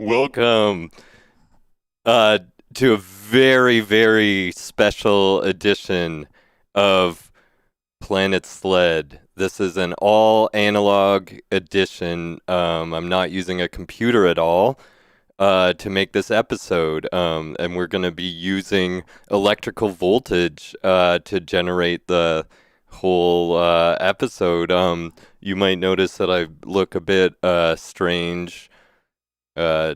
Welcome uh, to a very, very special edition of Planet Sled. This is an all analog edition. I'm not using a computer at all to make this episode, and we're going to be using electrical voltage to generate the whole episode. You might notice that I look a bit strange uh,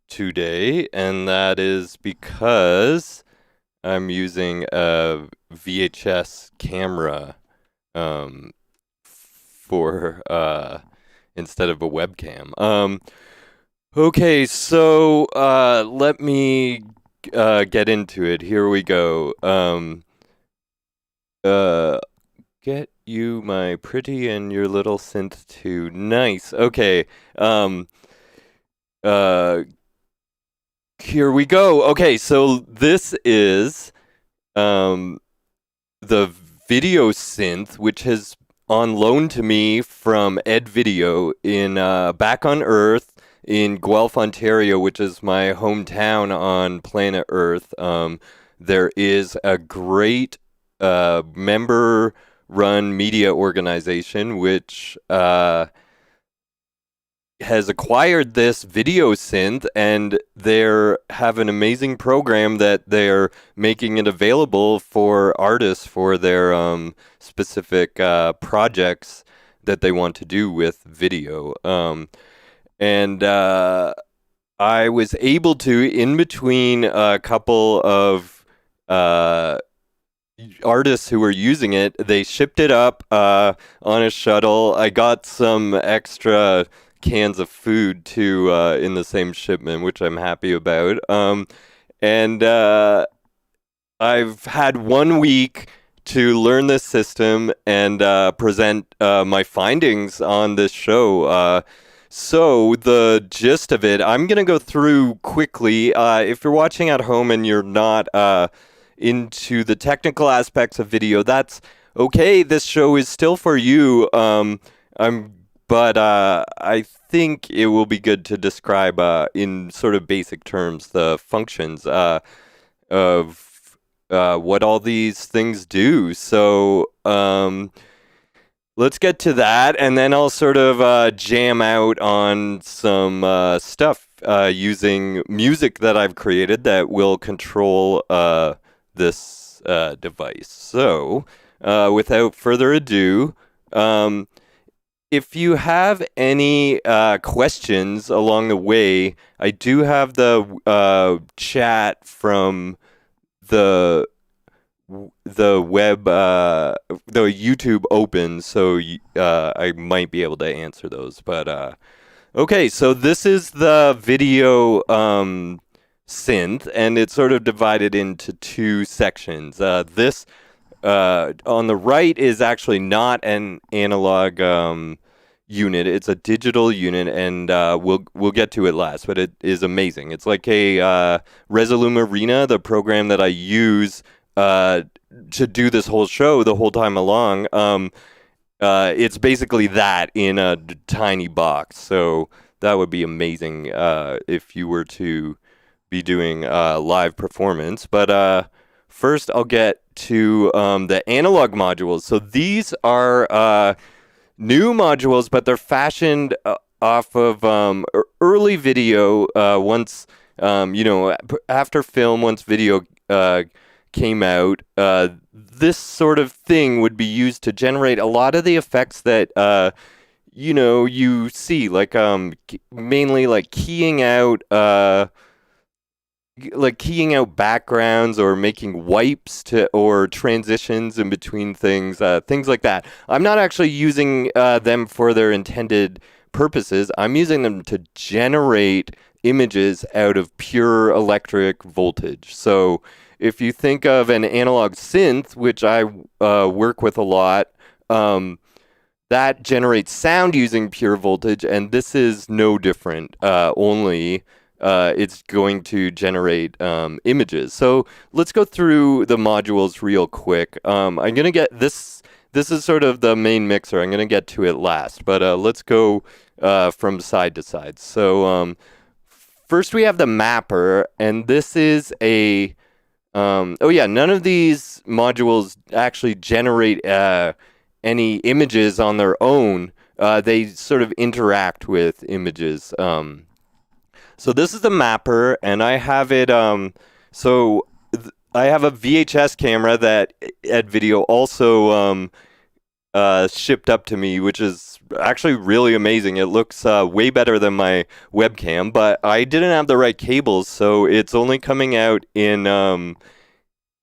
today, and that is because I'm using a VHS camera for instead of a webcam. Okay, so let me get into it. Here we go. Uh, get you my pretty and your little synth too. Nice. Okay. Uh, Here we go. Okay, so this is the video synth, which has on loan to me from Ed Video in back on Earth in Guelph, Ontario, which is my hometown on planet Earth. There is a great member-run media organization which has acquired this video synth, and they have an amazing program that they're making it available for artists for their specific projects that they want to do with video. And I was able to, in between a couple of artists who were using it, they shipped it up on a shuttle. I got some extra cans of food too in the same shipment, which I'm happy about. And I've had 1 week to learn this system and present my findings on this show. So the gist of it, I'm going to go through quickly. If you're watching at home and you're not into the technical aspects of video, that's okay. This show is still for you. But I think it will be good to describe in sort of basic terms the functions of what all these things do. So let's get to that, and then I'll sort of jam out on some stuff using music that I've created that will control this device. So without further ado, if you have any questions along the way, I do have the chat from the web, the YouTube open, so I might be able to answer those. But okay, so this is the video synth, and it's sort of divided into two sections. This on the right is actually not an analog unit. It's a digital unit, and we'll get to it last, but it is amazing. It's like a Resolume Arena, the program that I use to do this whole show the whole time along. It's basically that in a tiny box, so that would be amazing if you were to be doing live performance. But first, I'll get to the analog modules. So these are new modules, but they're fashioned off of early video. Once after film, once video came out, this sort of thing would be used to generate a lot of the effects that you see, like mainly like keying out backgrounds or making wipes or transitions in between things, things like that. I'm not actually using them for their intended purposes. I'm using them to generate images out of pure electric voltage. So if you think of an analog synth, which I work with a lot, that generates sound using pure voltage, and this is no different, only it's going to generate images. So let's go through the modules real quick. I'm going to get this. This is sort of the main mixer. I'm going to get to it last, but let's go from side to side. So first we have the mapper, and this is a none of these modules actually generate any images on their own. They sort of interact with images. So this is the mapper, and I have it. I have a VHS camera that Video also shipped up to me, which is actually really amazing. It looks way better than my webcam, but I didn't have the right cables, so it's only coming out in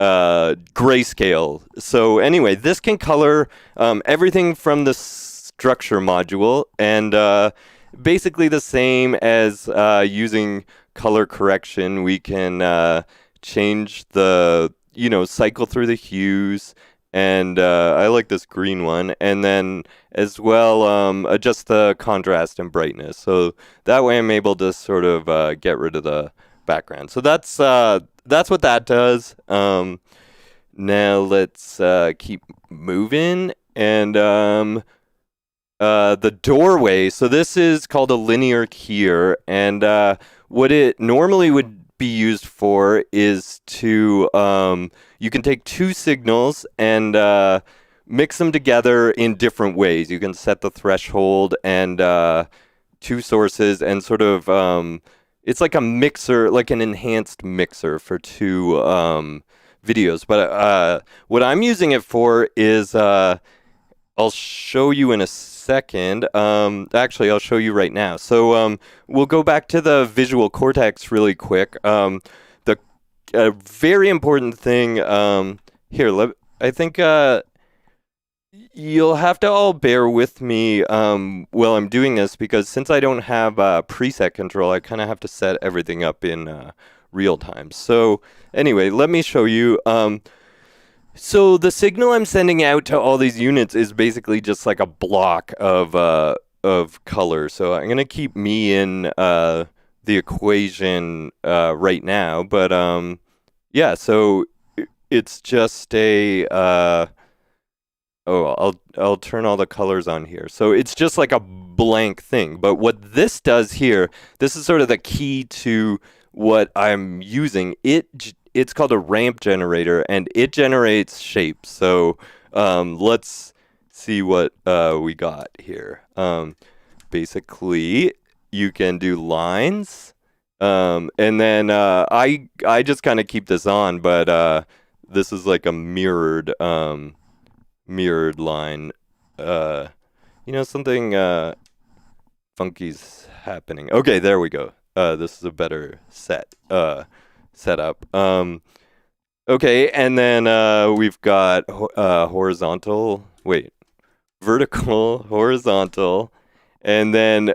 grayscale. So anyway, this can color everything from the structure module, and basically the same as using color correction. We can change the, cycle through the hues, and I like this green one, and then as well adjust the contrast and brightness. So that way I'm able to sort of get rid of the background. So that's what that does. Now let's keep moving, and the doorway. So this is called a linear keyer, and what it normally would be used for is to you can take two signals and mix them together in different ways. You can set the threshold and two sources, and sort of it's like a mixer, like an enhanced mixer for two videos. But what I'm using it for is I'll show you in a second. Actually, I'll show you right now. So we'll go back to the visual cortex really quick. The very important thing here, I think you'll have to all bear with me while I'm doing this, because since I don't have preset control, I kind of have to set everything up in real time. So anyway, let me show you. So the signal I'm sending out to all these units is basically just like a block of color. So I'm gonna keep me in the equation right now, but yeah. So it's just a I'll turn all the colors on here. So it's just like a blank thing. But what this does here, this is sort of the key to what I'm using. It's called a ramp generator, and it generates shapes. So let's see what we got here. Basically, you can do lines, and then I just kind of keep this on, but this is like a mirrored line. Something funky's happening. Okay, there we go. This is a better setup. Okay, and then we've got vertical, horizontal, and then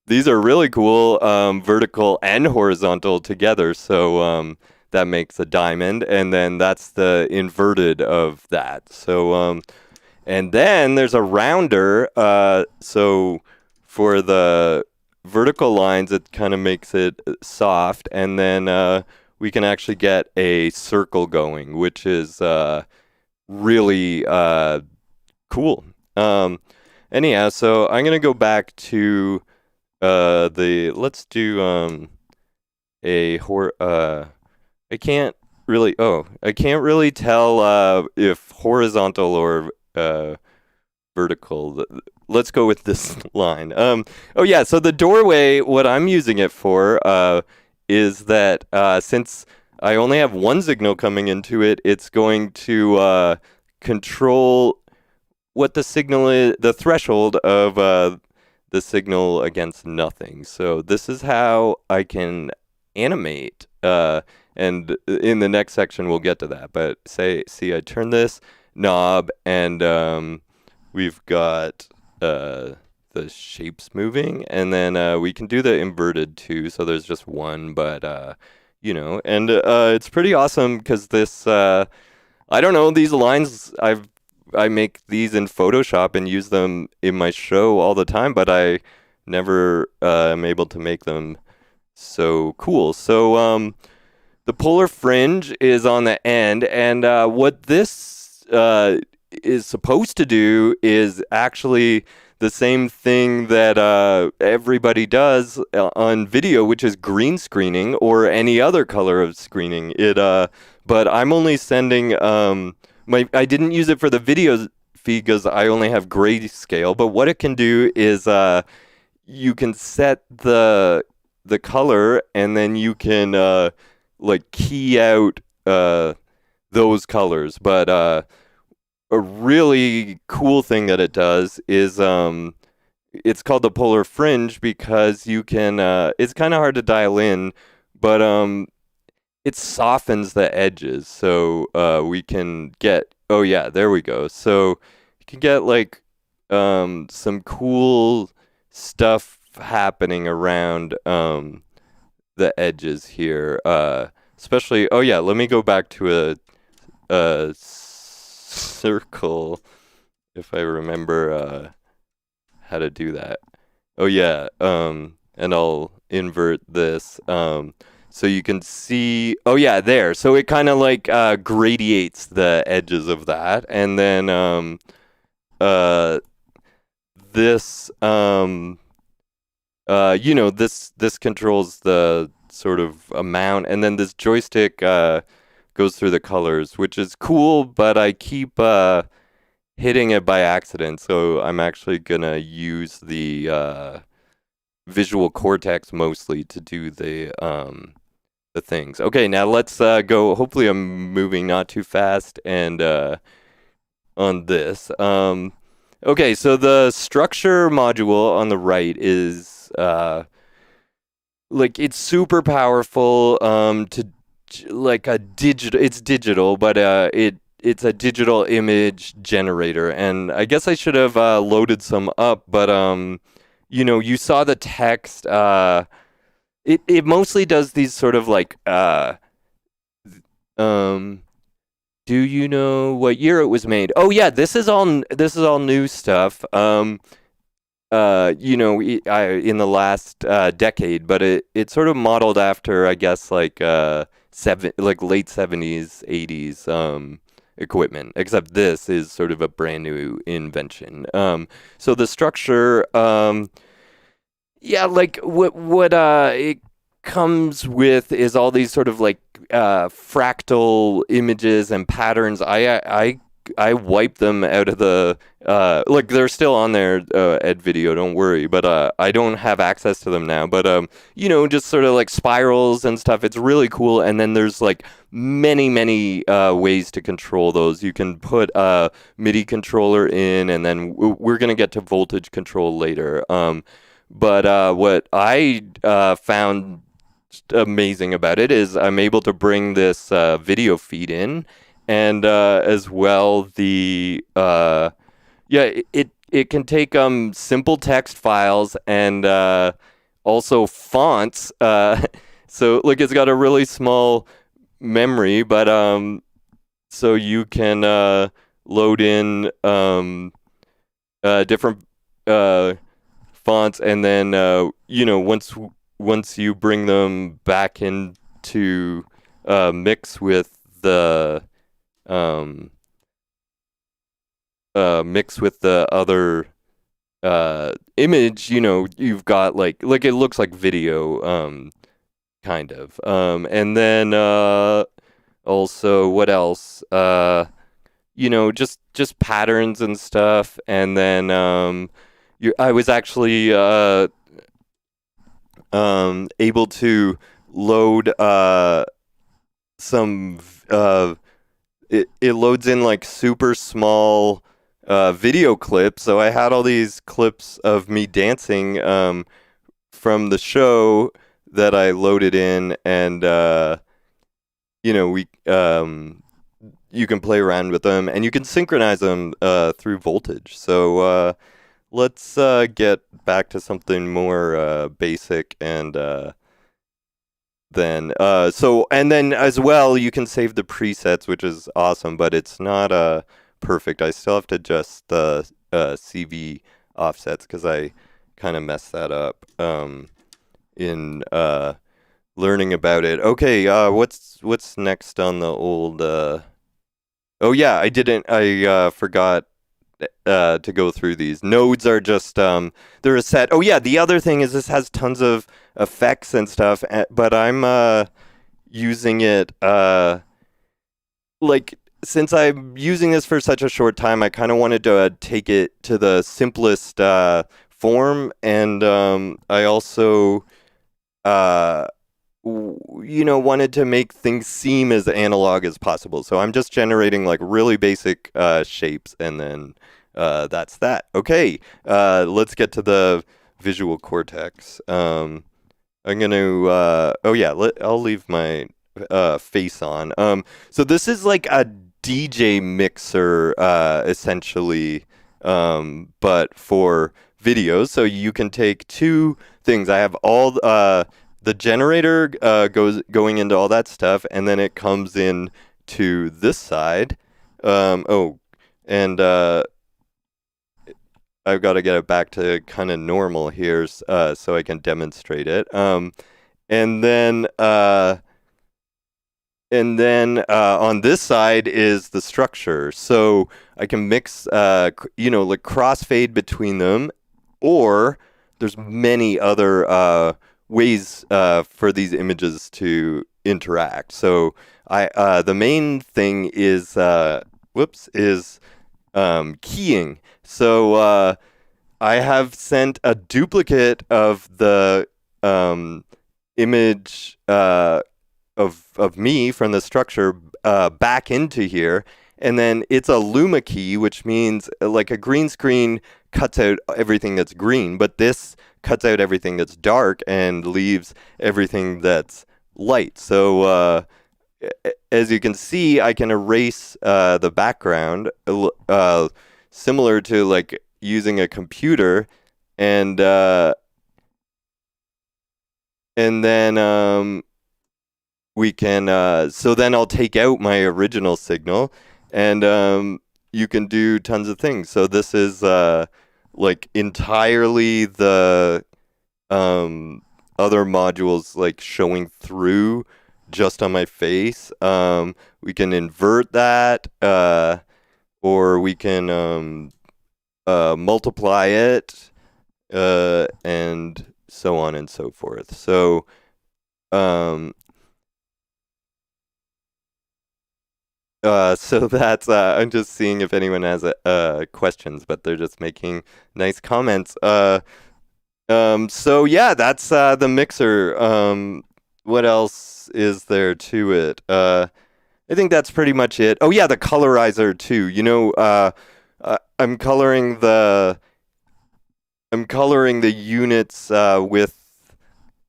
these are really cool, vertical and horizontal together. So that makes a diamond, and then that's the inverted of that. So and then there's a rounder. So for the vertical lines, it kind of makes it soft, and then we can actually get a circle going, which is really cool. Anyhow, so I'm gonna go back to let's do I can't really tell if horizontal or vertical. Let's go with this line. So the doorway, what I'm using it for is that since I only have one signal coming into it, it's going to control what the signal is, the threshold of the signal against nothing. So this is how I can animate, and in the next section we'll get to that. But see, I turn this knob, and we've got the shapes moving, and then we can do the inverted too. So there's just one, but and it's pretty awesome because this I don't know, these lines I make these in Photoshop and use them in my show all the time, but I never am able to make them so cool. So the polar fringe is on the end, and what this is supposed to do is actually the same thing that everybody does on video, which is green screening or any other color of screening. But I'm only sending I didn't use it for the video feed because I only have grayscale. But what it can do is you can set the color, and then you can like key out those colors. But a really cool thing that it does is it's called the polar fringe because you can it's kind of hard to dial in, but it softens the edges, so we can get, oh yeah, there we go. So you can get like some cool stuff happening around the edges here, especially, oh yeah, let me go back to a circle if I remember how to do that. Oh yeah, and I'll invert this so you can see, oh yeah, there. So it kind of like gradiates the edges of that, and then this this controls the sort of amount, and then this joystick goes through the colors, which is cool, but I keep hitting it by accident, so I'm actually gonna use the visual cortex mostly to do the things. Okay, now let's go. Hopefully I'm moving not too fast, and on this. Okay, so the structure module on the right is like it's super powerful to like a digital. It's digital, but it's a digital image generator, and I guess I should have loaded some up, but you saw the text. It mostly does these sort of like do you know what year it was made? Oh yeah, this is all new stuff. In the last decade, but it's sort of modeled after, I guess, like late 70s, 80s equipment. Except this is sort of a brand new invention. So the structure, yeah, like what it comes with is all these sort of like fractal images and patterns. I wipe them out of the like they're still on there at video, don't worry, but I don't have access to them now. But just sort of like spirals and stuff. It's really cool. And then there's like many ways to control those. You can put a MIDI controller in, and then we're gonna get to voltage control later. But what I found amazing about it is I'm able to bring this video feed in, and as well the it can take simple text files and also fonts. So like it's got a really small memory, but so you can load in different fonts, and then once you bring them back into mix with the other image, you've got like it looks like video, kind of. And then also, what else? Just patterns and stuff, and then I was actually able to load some it loads in like super small video clips. So I had all these clips of me dancing from the show that I loaded in, and you can play around with them, and you can synchronize them through voltage. So let's get back to something more basic, and then as well you can save the presets, which is awesome, but it's not perfect. I still have to adjust the CV offsets because I kind of messed that up in learning about it. Okay, what's next on the old? Oh yeah, I forgot to go through these. Nodes are just they're a set. Oh yeah, the other thing is this has tons of effects and stuff, but I'm using it like since I'm using this for such a short time, I kind of wanted to take it to the simplest form, and I also wanted to make things seem as analog as possible. So I'm just generating like really basic shapes, and then that's that. Okay, let's get to the visual cortex. I'm gonna. Oh yeah, I'll leave my face on. So this is like a DJ mixer, essentially, but for videos. So you can take two things. I have all the generator going into all that stuff, and then it comes in to this side. And I've got to get it back to kind of normal here, so I can demonstrate it. And then on this side is the structure. So I can mix, like crossfade between them, or there's many other ways for these images to interact. So the main thing is keying. So I have sent a duplicate of the image of me from the structure back into here, and then it's a luma key, which means like a green screen cuts out everything that's green, but this cuts out everything that's dark and leaves everything that's light. So as you can see, I can erase the background, similar to like using a computer, and then we can, so then I'll take out my original signal, and you can do tons of things. So this is like entirely the other modules like showing through just on my face. We can invert that, or we can multiply it, and so on and so forth. So so that's I'm just seeing if anyone has questions, but they're just making nice comments. So yeah, that's the mixer. What else is there to it? I think that's pretty much it. Oh yeah, the colorizer too. I'm coloring the units with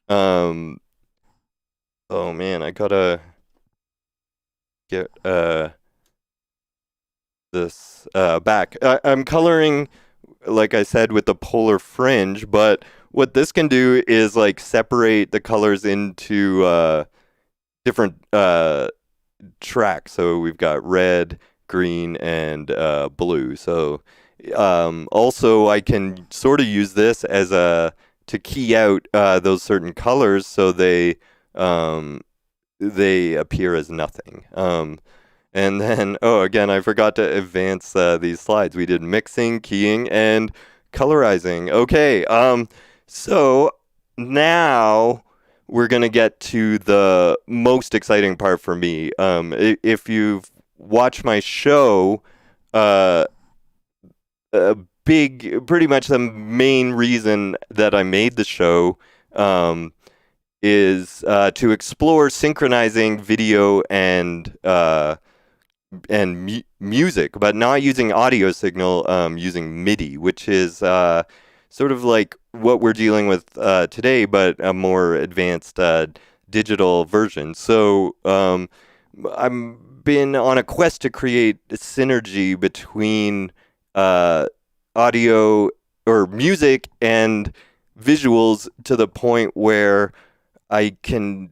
oh man, I gotta get this back. I'm coloring, like I said, with the polar fringe, but what this can do is like separate the colors into different tracks. So we've got red, green, and blue. So also I can sort of use this as to key out those certain colors, so they appear as nothing. And then, again, I forgot to advance these slides. We did mixing, keying, and colorizing. Okay, so now we're going to get to the most exciting part for me. If you've watched my show, pretty much the main reason that I made the show is to explore synchronizing video and music, but not using audio signal, using MIDI, which is sort of like what we're dealing with today, but a more advanced digital version. So I've been on a quest to create a synergy between audio or music and visuals, to the point where I can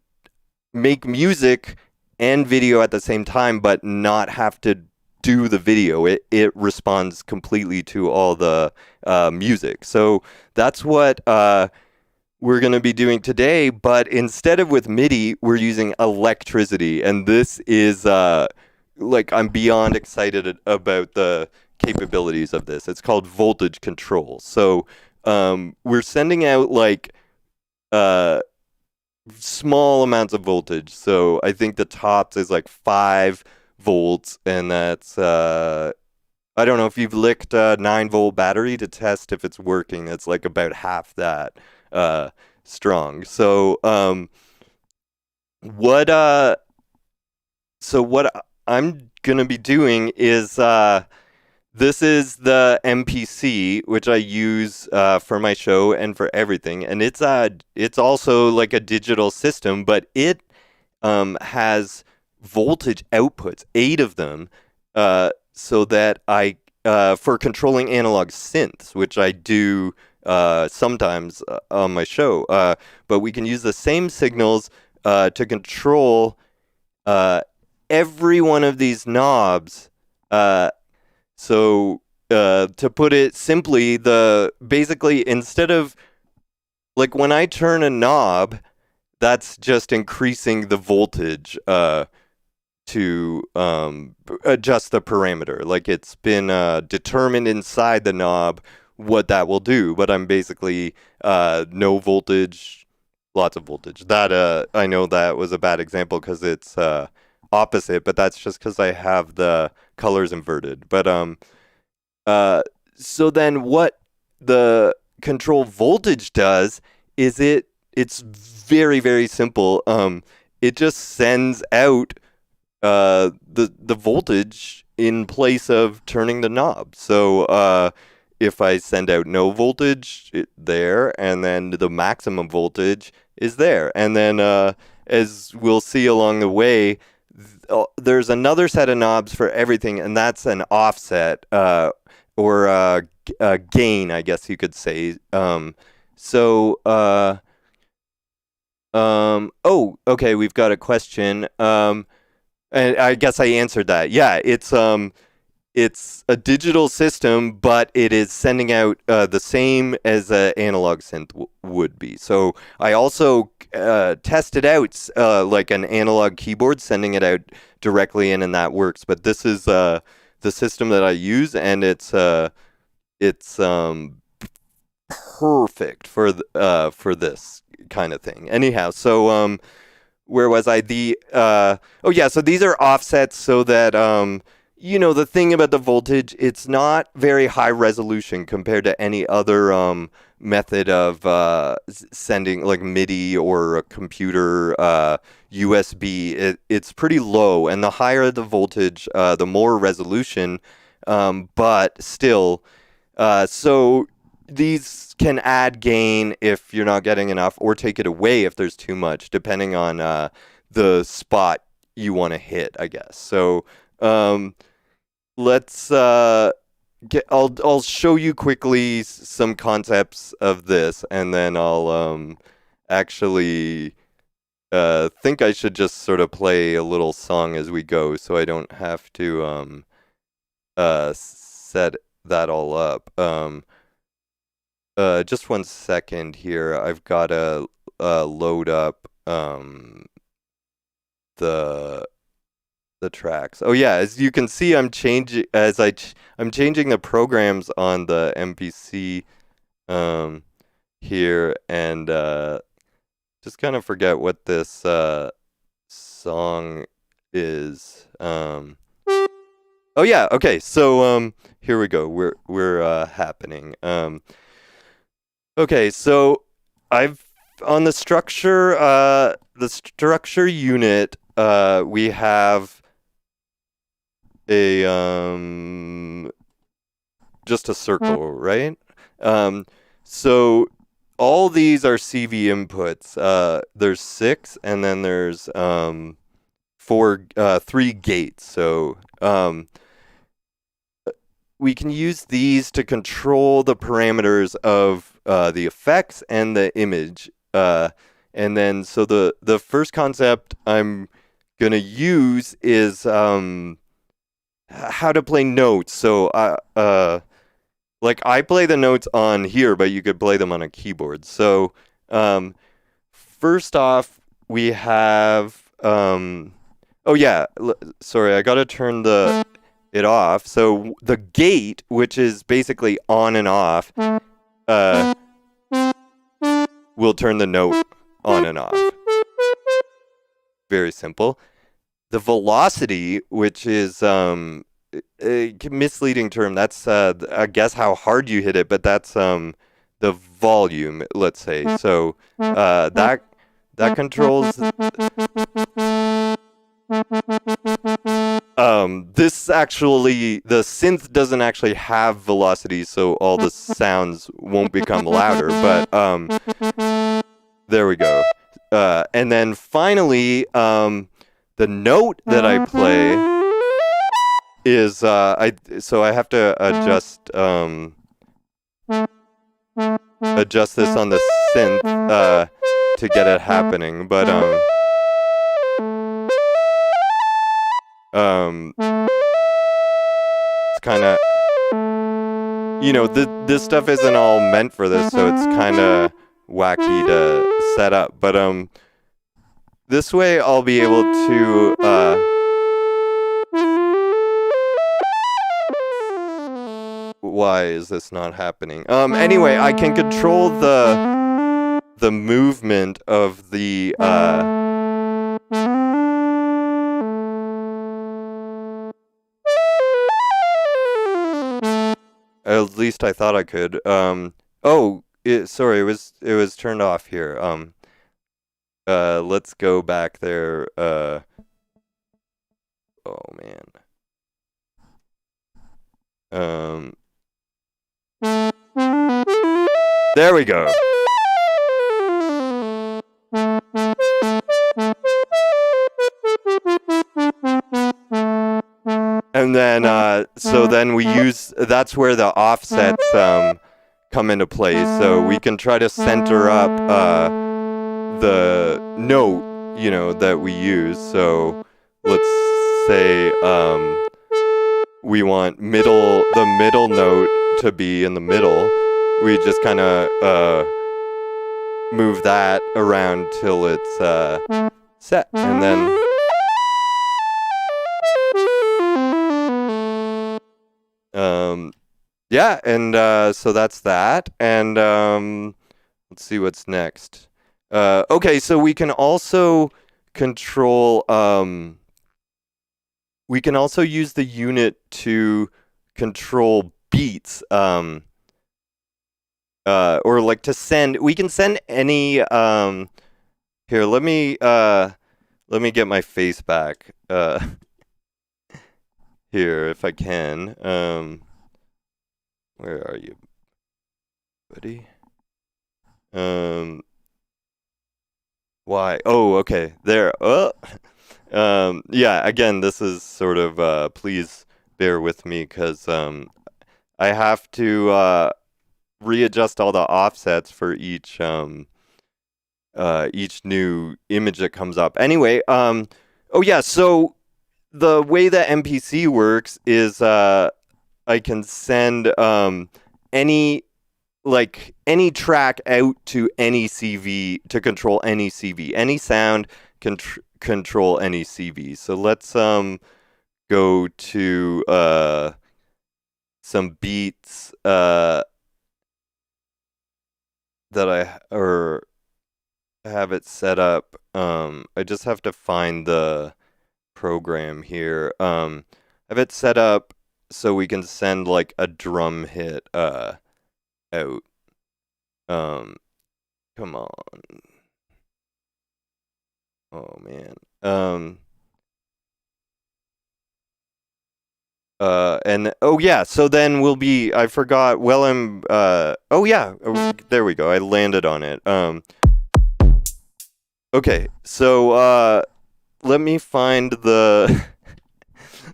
make music and video at the same time, but not have to do the video. It responds completely to all the music. So that's what we're going to be doing today, but instead of with MIDI, we're using electricity. And this is like, I'm beyond excited about the capabilities of this. It's called voltage control. So we're sending out like small amounts of voltage. So I think the tops is like 5 volts, and that's I don't know if you've licked a 9-volt battery to test if it's working. It's like about half that strong. So what I'm gonna be doing is this is the MPC, which I use for my show and for everything, and it's also like a digital system, but it has voltage outputs, 8 of them, so that I for controlling analog synths, which I do sometimes on my show, but we can use the same signals to control every one of these knobs. So to put it simply, basically instead of like when I turn a knob, that's just increasing the voltage to adjust the parameter. Like it's been determined inside the knob what that will do, but I'm basically no voltage, lots of voltage. That I know that was a bad example because it's opposite, but that's just because I have the colors inverted. But so then what the control voltage does is it's very, very simple. It just sends out the voltage in place of turning the knob. So if I send out no voltage there, and then the maximum voltage is there, and then as we'll see along the way, there's another set of knobs for everything, and that's an offset or a gain, I guess you could say. Oh, okay, we've got a question. And I guess I answered that. Yeah, it's a digital system, but it is sending out the same as an analog synth would be. So I also tested out like an analog keyboard, sending it out directly in, and that works. But this is the system that I use, and it's perfect for this kind of thing. Anyhow, so where was I? Oh yeah, so these are offsets so that the thing about the voltage, it's not very high resolution compared to any other method of sending, like MIDI or a computer USB. It's pretty low, and the higher the voltage, the more resolution, but still. So these can add gain if you're not getting enough, or take it away if there's too much, depending on the spot you want to hit, I guess. So let's I'll show you quickly some concepts of this, and then I'll actually think I should just sort of play a little song as we go, so I don't have to set that all up. Just one second here. I've got to load up the tracks. Oh yeah, as you can see, I'm changing the programs on the MPC here, and just kind of forget what this song is. Oh yeah, okay. So here we go. We're happening. Okay, so I've on the structure unit, we have a just a circle, right? So all these are CV inputs. There's 6, and then there's 3 gates. So we can use these to control the parameters of the effects and the image. And then, so the first concept I'm gonna use is how to play notes. So like I play the notes on here, but you could play them on a keyboard. So first off, we have oh yeah, sorry, I gotta turn the it off. So the gate, which is basically on and off, will turn the note on and off. Very simple. The velocity, which is a misleading term, that's I guess how hard you hit it, but that's the volume, let's say. So that controls. This actually, the synth doesn't actually have velocity, so all the sounds won't become louder, but there we go. And then finally, the note that I play is, so I have to adjust this on the synth to get it happening, but it's kind of, this stuff isn't all meant for this, so it's kind of wacky to set up, but this way I'll be able to why is this not happening? Anyway, I can control the movement of the at least I thought I could. Sorry, it was turned off here. Let's go back there. Oh man. There we go. And then, so then we use, that's where the offsets come into play. So we can try to center up the note, that we use. So let's say we want the middle note to be in the middle. We just kind of move that around till it's set, and then yeah, and so that's that, and let's see what's next. Okay, so we can also control, we can also use the unit to control beats, or like to send, we can send any, here, let me get my face back, here, if I can, where are you, buddy? Why? Oh, okay, there, yeah, again, this is sort of, please bear with me, because, I have to, readjust all the offsets for each new image that comes up. Anyway, oh yeah, so the way that MPC works is I can send any track out to any CV to control any CV. Any sound can control any CV. So let's go to some beats that I have it set up. I just have to find the program here. I have it set up so we can send like a drum hit out. Come on. Oh man. And oh yeah, so then we'll be, I forgot, well I'm oh yeah, there we go, I landed on it. Okay, so let me find the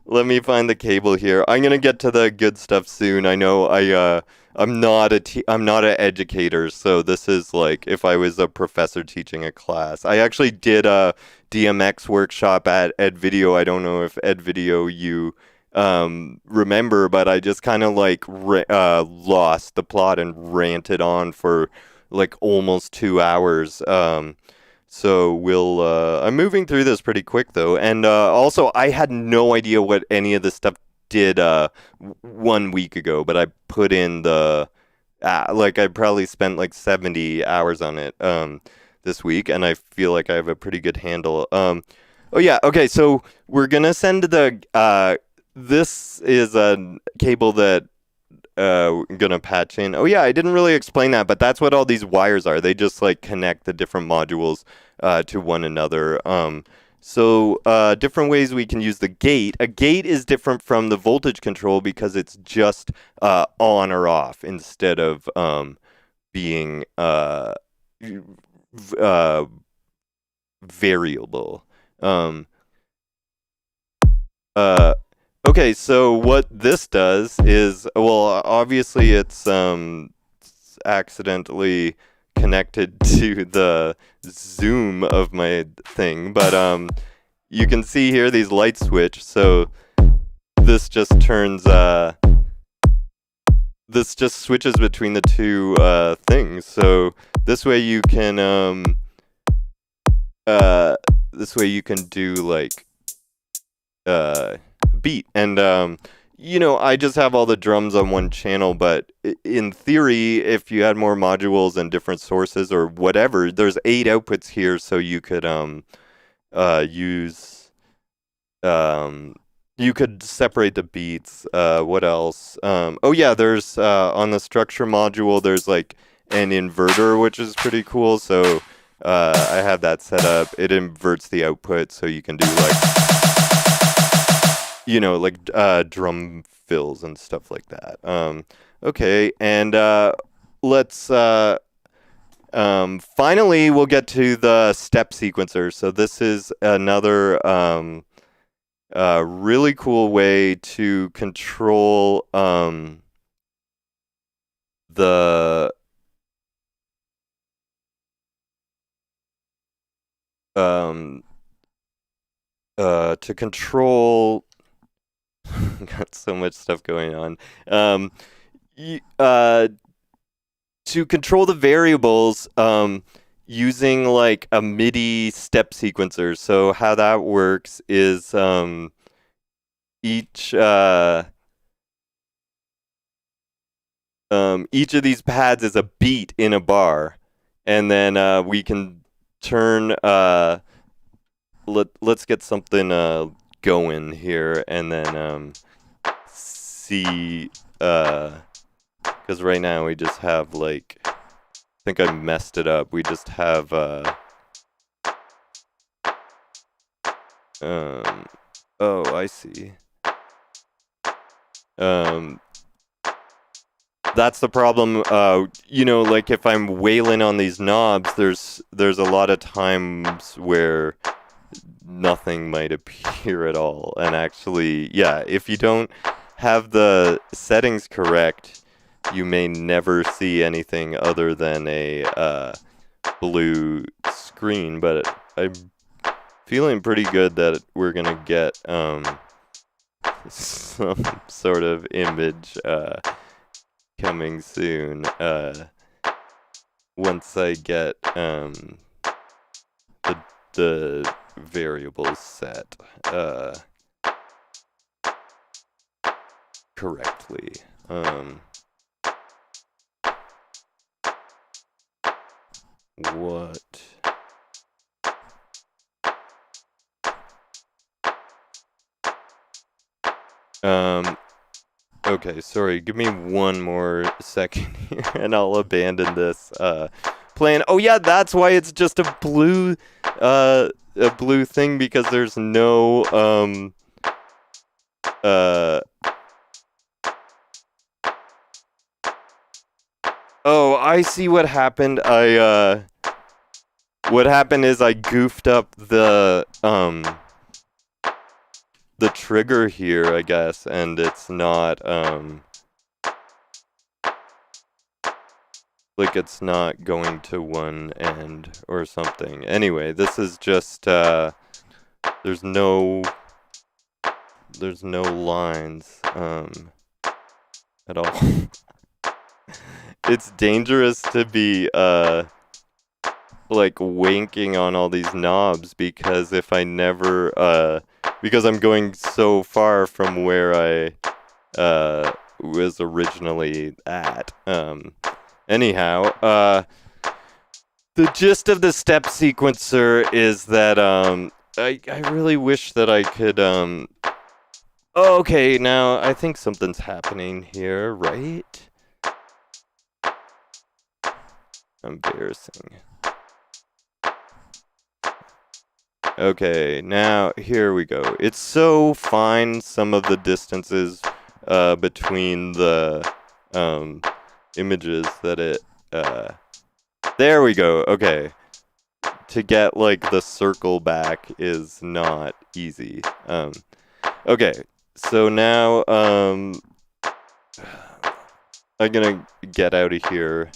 let me find the cable here. I'm gonna get to the good stuff soon. I know I'm not an educator, so this is like if I was a professor teaching a class. I actually did a DMX workshop at EdVideo. I don't know if EdVideo you remember, but I just kind of like lost the plot and ranted on for like almost 2 hours. So I'm moving through this pretty quick though, and also I had no idea what any of this stuff did 1 week ago, but I put in the like I probably spent like 70 hours on it this week, and I feel like I have a pretty good handle. Oh yeah, okay, so we're gonna send the this is a cable that I'm gonna patch in. Oh yeah, I didn't really explain that, but that's what all these wires are. They just like connect the different modules to one another. So different ways we can use the gate. A gate is different from the voltage control because it's just on or off instead of being variable. Okay, so what this does is, well, obviously it's accidentally connected to the zoom of my thing, but you can see here these lights switch, so this just turns this just switches between the two things. So this way you can do like beat, and you know, I just have all the drums on one channel, but in theory, if you had more modules and different sources or whatever, there's 8 outputs here, so you could use you could separate the beats. What else? Oh yeah, there's on the structure module, there's like an inverter, which is pretty cool. So I have that set up. It inverts the output, so you can do like, you know, like drum fills and stuff like that. Okay, and let's finally we'll get to the step sequencer. So this is another really cool way to control the to control got so much stuff going on. To control the variables using like a MIDI step sequencer. So how that works is each of these pads is a beat in a bar, and then we can turn let's get something going here, and then see because right now we just have like, I think I messed it up. We just have oh, I see. That's the problem. You know, like if I'm wailing on these knobs, there's a lot of times where nothing might appear at all. And actually, yeah, if you don't have the settings correct, you may never see anything other than a blue screen. But I'm feeling pretty good that we're gonna get some sort of image coming soon once I get the variables set correctly. What? Okay, sorry, give me one more second here and I'll abandon this plan. Oh yeah, that's why it's just a blue thing, because there's no oh, I see what happened. What happened is I goofed up the trigger here, I guess, and it's not like it's not going to one end or something. Anyway, this is just there's no lines at all. It's dangerous to be like winking on all these knobs, because if I never because I'm going so far from where I was originally at. Anyhow, the gist of the step sequencer is that I really wish that I could okay, now I think something's happening here, right? Embarrassing. Okay, now here we go. It's so fine, some of the distances between the images that it there we go. Okay. To get like the circle back is not easy. Okay. So now I'm gonna get out of here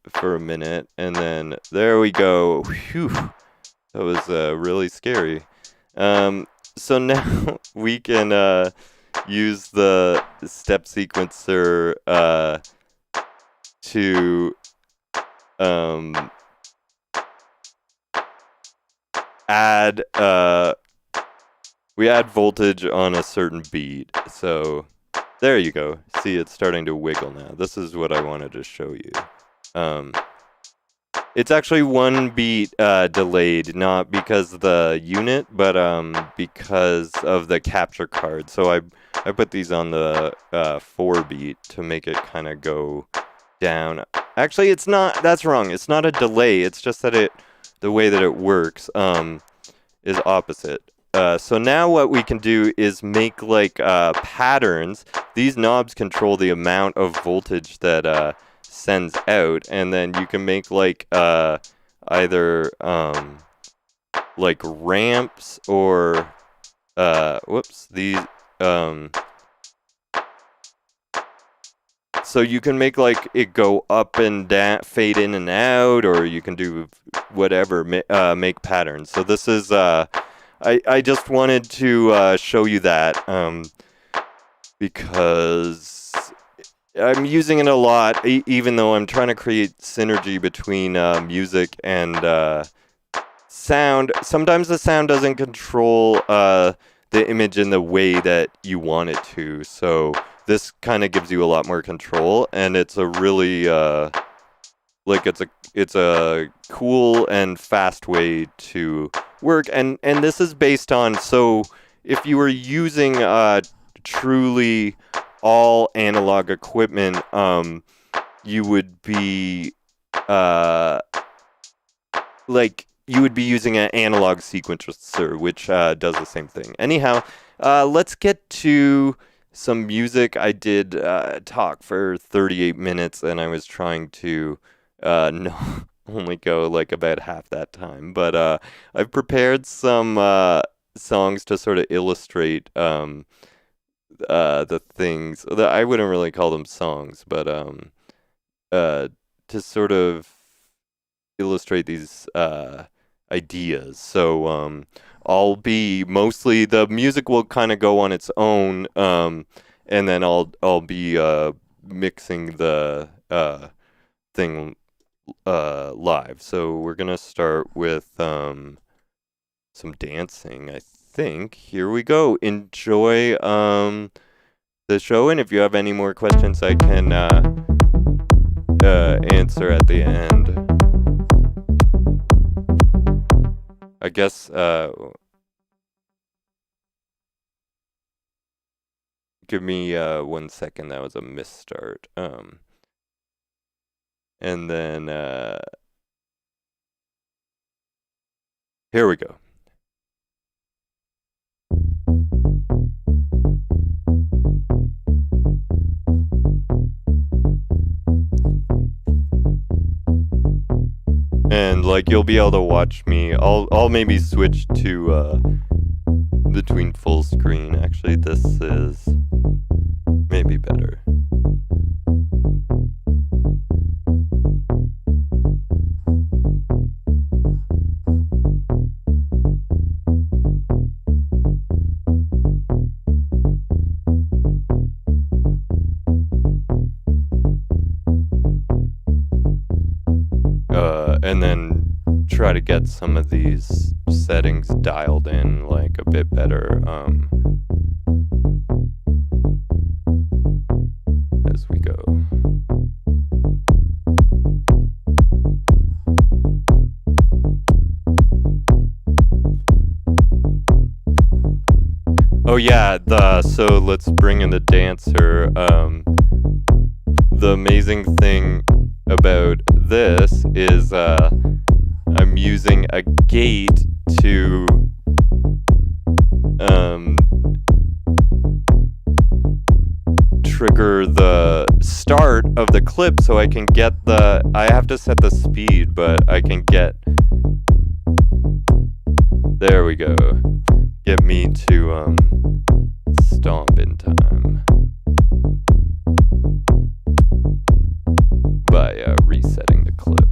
for a minute, and then there we go. Whew. That was really scary. So now we can use the step sequencer to add we add voltage on a certain beat. So there you go. See, it's starting to wiggle now. This is what I wanted to show you. It's actually one beat delayed, not because of the unit, but because of the capture card. So I put these on the 4 beat to make it kind of go down. Actually, it's not. That's wrong. It's not a delay. It's just that the way that it works is opposite. So now what we can do is make like patterns. These knobs control the amount of voltage that sends out, and then you can make like either like ramps or these so you can make like it go up and down, fade in and out, or you can do whatever, make patterns. So this is I just wanted to show you that because I'm using it a lot, even though I'm trying to create synergy between music and sound. Sometimes the sound doesn't control the image in the way that you want it to. So this kind of gives you a lot more control, and it's a really like it's a cool and fast way to work. And this is based on, so if you were using truly all analog equipment, you would be you would be using an analog sequencer, which does the same thing. Anyhow, let's get to some music. I did talk for 38 minutes, and I was trying to only go like about half that time. But I've prepared some songs to sort of illustrate the things that I wouldn't really call them songs, but to sort of illustrate these ideas. So I'll be mostly, the music will kind of go on its own, and then I'll be mixing the thing live. So we're gonna start with some dancing, I think. Here we go. Enjoy the show, and if you have any more questions, I can answer at the end. I guess give me 1 second. That was a misstart. And then here we go. And like you'll be able to watch me. I'll maybe switch to between full screen. Actually, this is maybe better. And then try try to get some of these settings dialed in like a bit better as we go. Oh yeah, so let's bring in the dancer. The amazing thing about this is I'm using a gate to trigger the start of the clip, so I can get I have to set the speed, but I can get, there we go, get me to stomp in time by resetting the clip.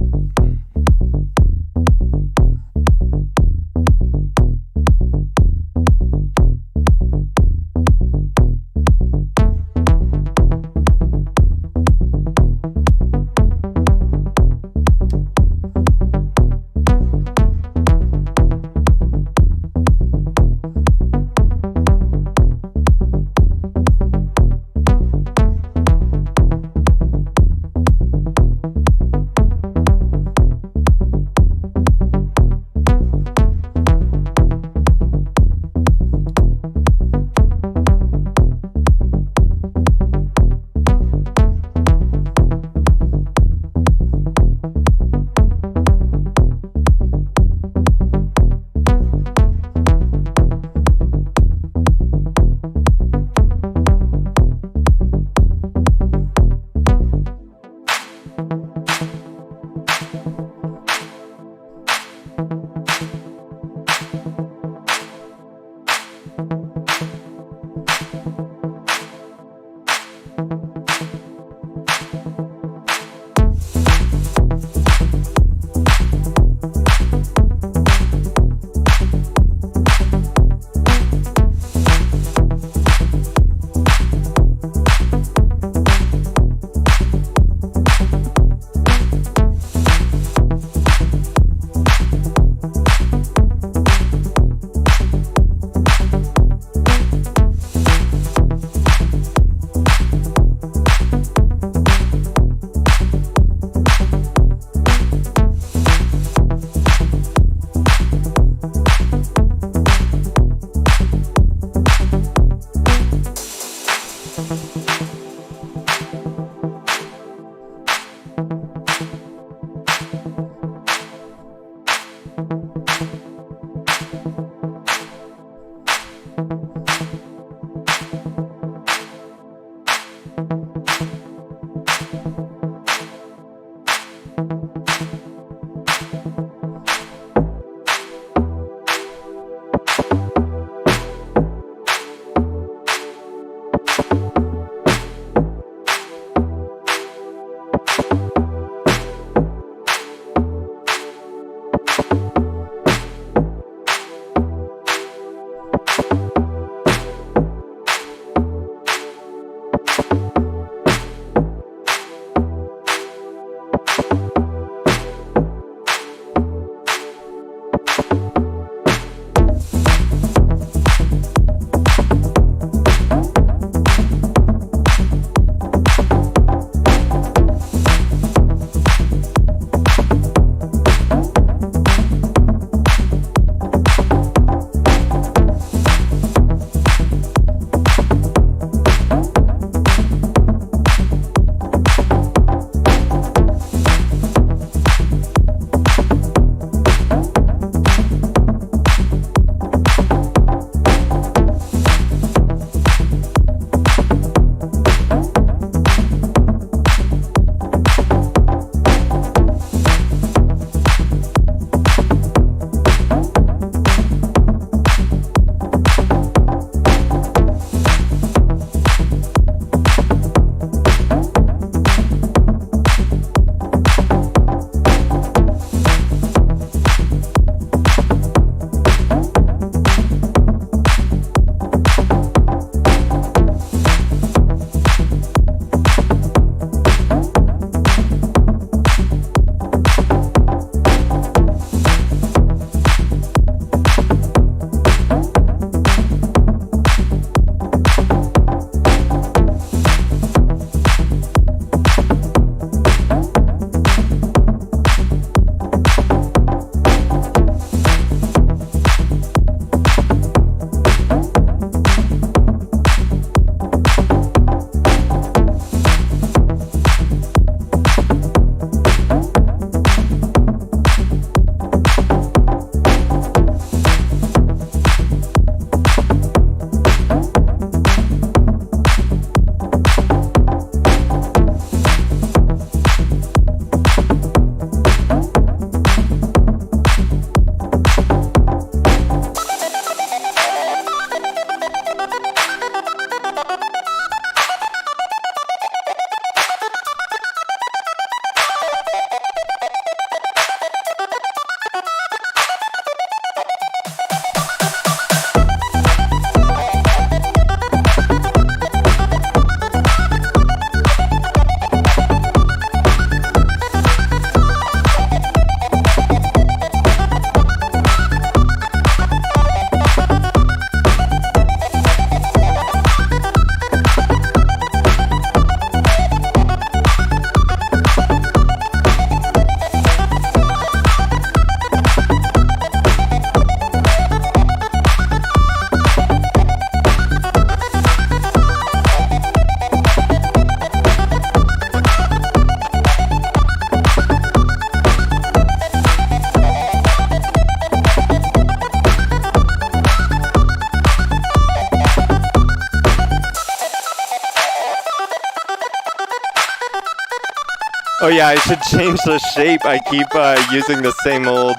Oh yeah, I should change the shape. I keep using the same old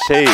shape.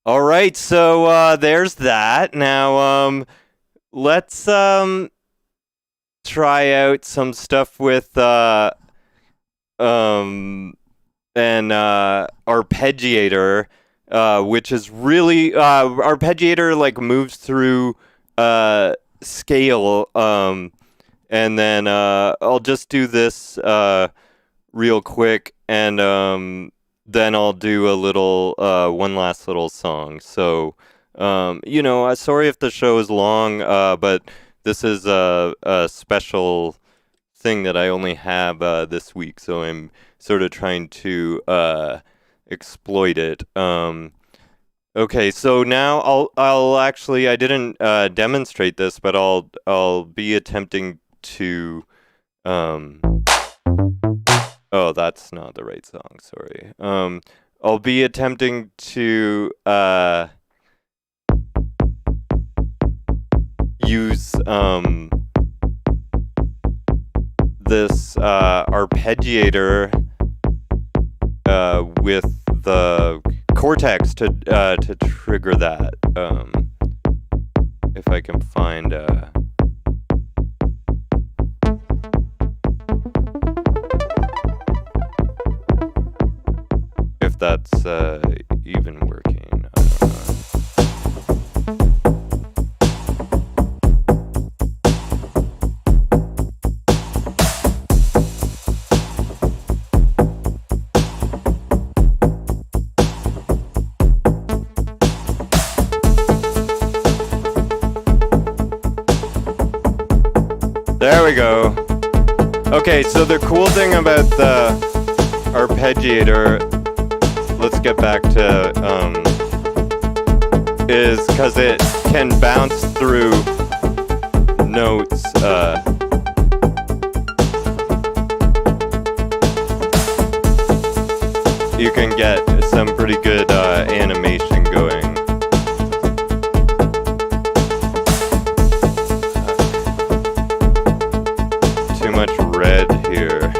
All right, so there's that. Now, let's try out some stuff with an arpeggiator, which is really arpeggiator like moves through scale, and then I'll just do this real quick, and then I'll do a little one last little song. So sorry if the show is long, but this is a special thing that I only have this week, so I'm sort of trying to exploit it. Okay, so now I'll actually, I didn't demonstrate this, but I'll be attempting to oh, that's not the right song, sorry. I'll be attempting to use this arpeggiator with the cortex to trigger that. If I can find if that's even working. I don't know. There we go. Okay, so the cool thing about the arpeggiator, let's get back to, is because it can bounce through notes. You can get some pretty good animation going. Too much red here.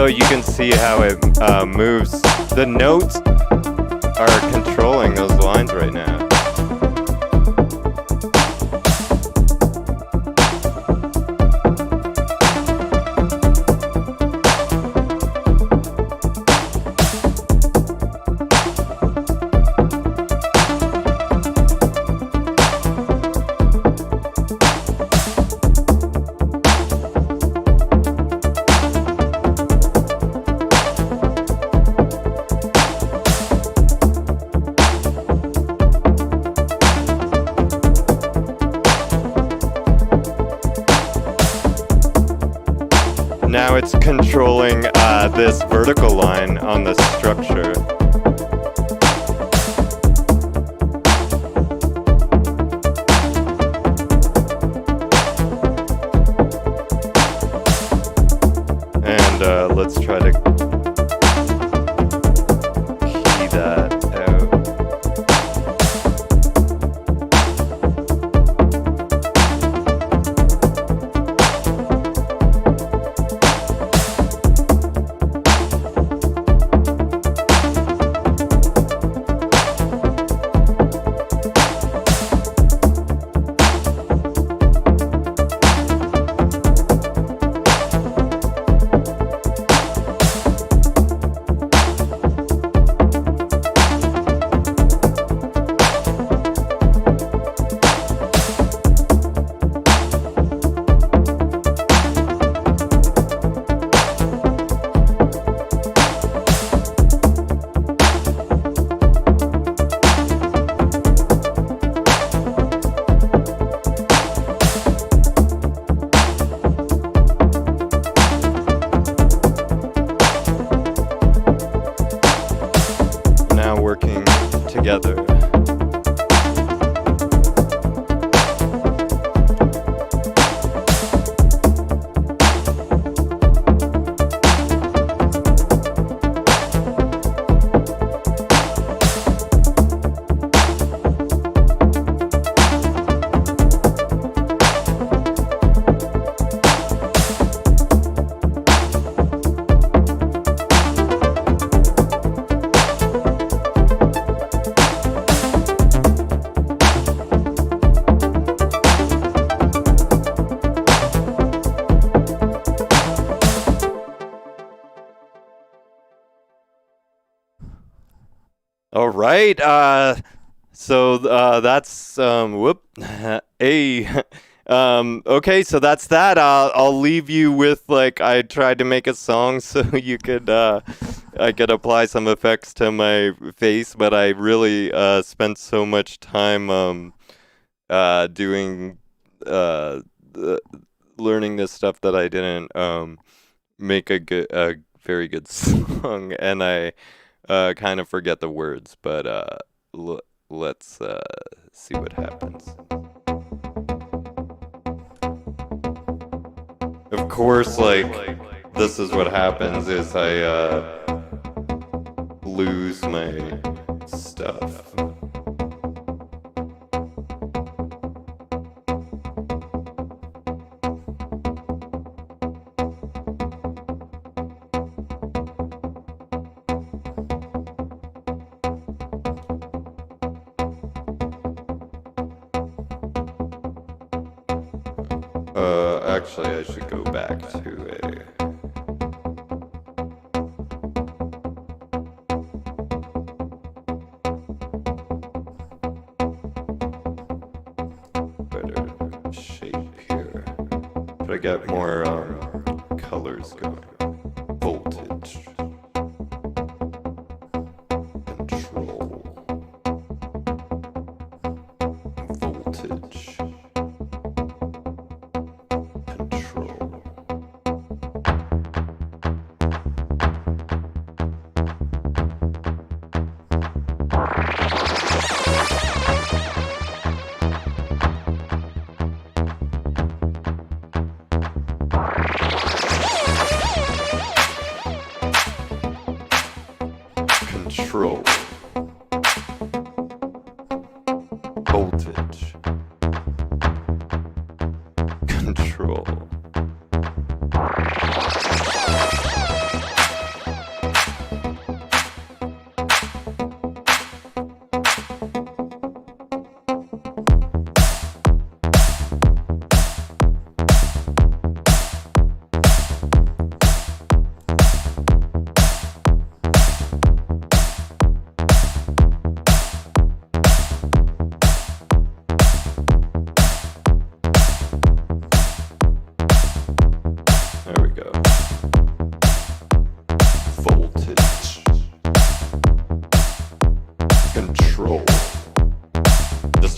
so you can see how it moves. The notes are controlling those lines right now. Now it's controlling this vertical line on the structure. And let's try to key that out. Working together. All right, so that's okay, so that's that. I'll leave you with, like, I tried to make a song so you could I could apply some effects to my face, but I really spent so much time doing learning this stuff that I didn't make a very good song, and I kind of forget the words, but let's see what happens. Of course, like, this is what happens is I lose my stuff. Actually, I should go back to a better shape here. Should I get more colors going? Voltage. Control. Voltage. Control. Voltage. Control.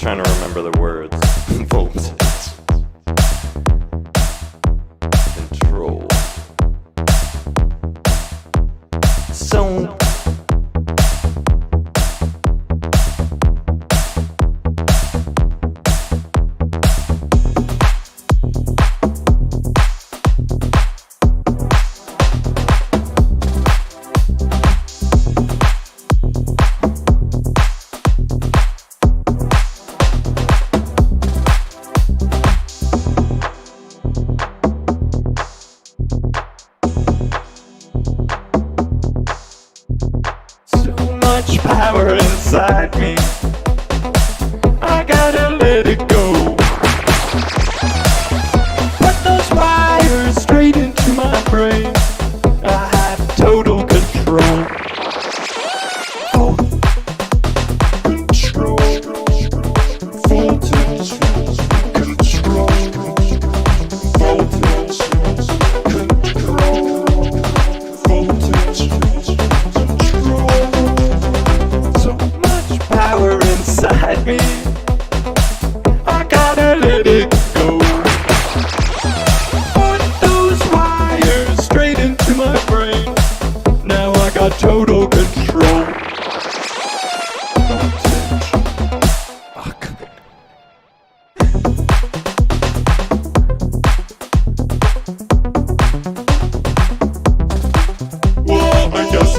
trying to remember the words. Voltage. Control. So much power inside me, I gotta let it go. Put those wires straight into my brain, I have total control. Control. Voltage. Control. Voltage. Control. Voltage. Power inside me, I gotta let it go. Put those wires straight into my brain, now I got total control. Fuck. Well, I guess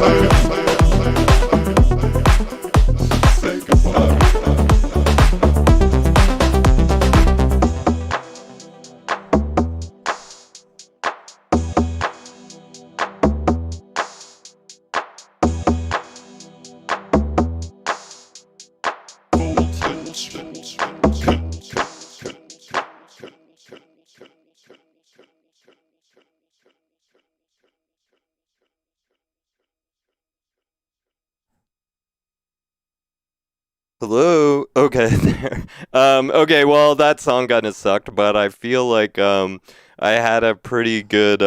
Hello? Okay, there. Okay, well, that song kinda sucked, but I feel like, I had a pretty good,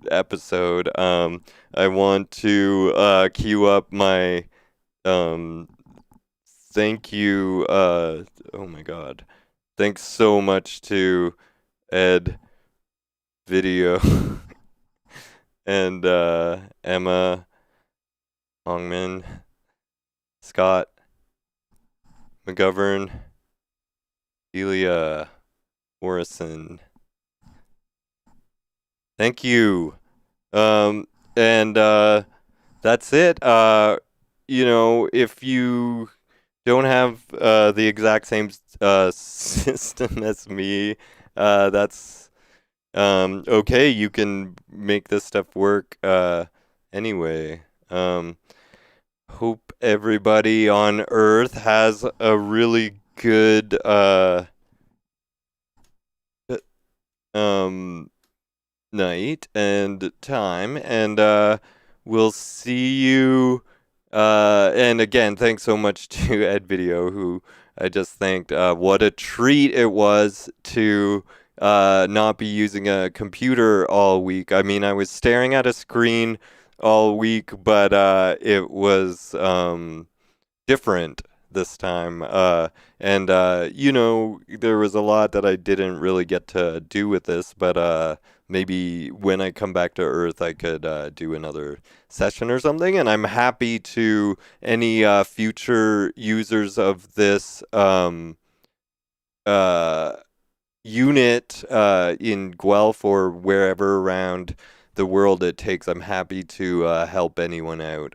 episode. I want to, queue up my, thank you, oh my god. Thanks so much to Ed Video and, Emma, Hongman, Scott, McGovern, Elia, Morrison. Thank you. And that's it. You know, if you don't have the exact same system as me, that's okay. You can make this stuff work anyway. Hope everybody on Earth has a really good night and time, and we'll see you. And again, thanks so much to Ed Video, who I just thanked. What a treat it was to not be using a computer all week. I mean, I was staring at a screen all week, but it was different this time. And you know, there was a lot that I didn't really get to do with this, but maybe when I come back to Earth, I could do another session or something. And I'm happy to any future users of this unit in Guelph or wherever around the world it takes. I'm happy to help anyone out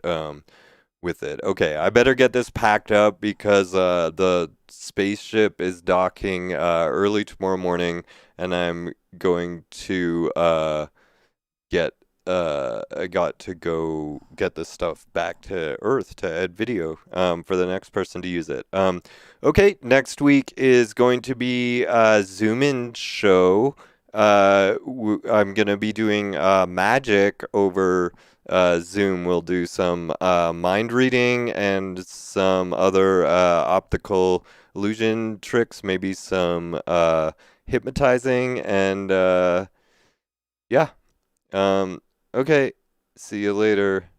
with it. Okay, I better get this packed up because the spaceship is docking early tomorrow morning, and I'm going to I got to go get this stuff back to Earth, to Ed Video, for the next person to use it. Okay, next week is going to be a Zoom-in show. I'm going to be doing magic over Zoom. We'll do some mind reading and some other optical illusion tricks, maybe some hypnotizing, and yeah. Okay, see you later.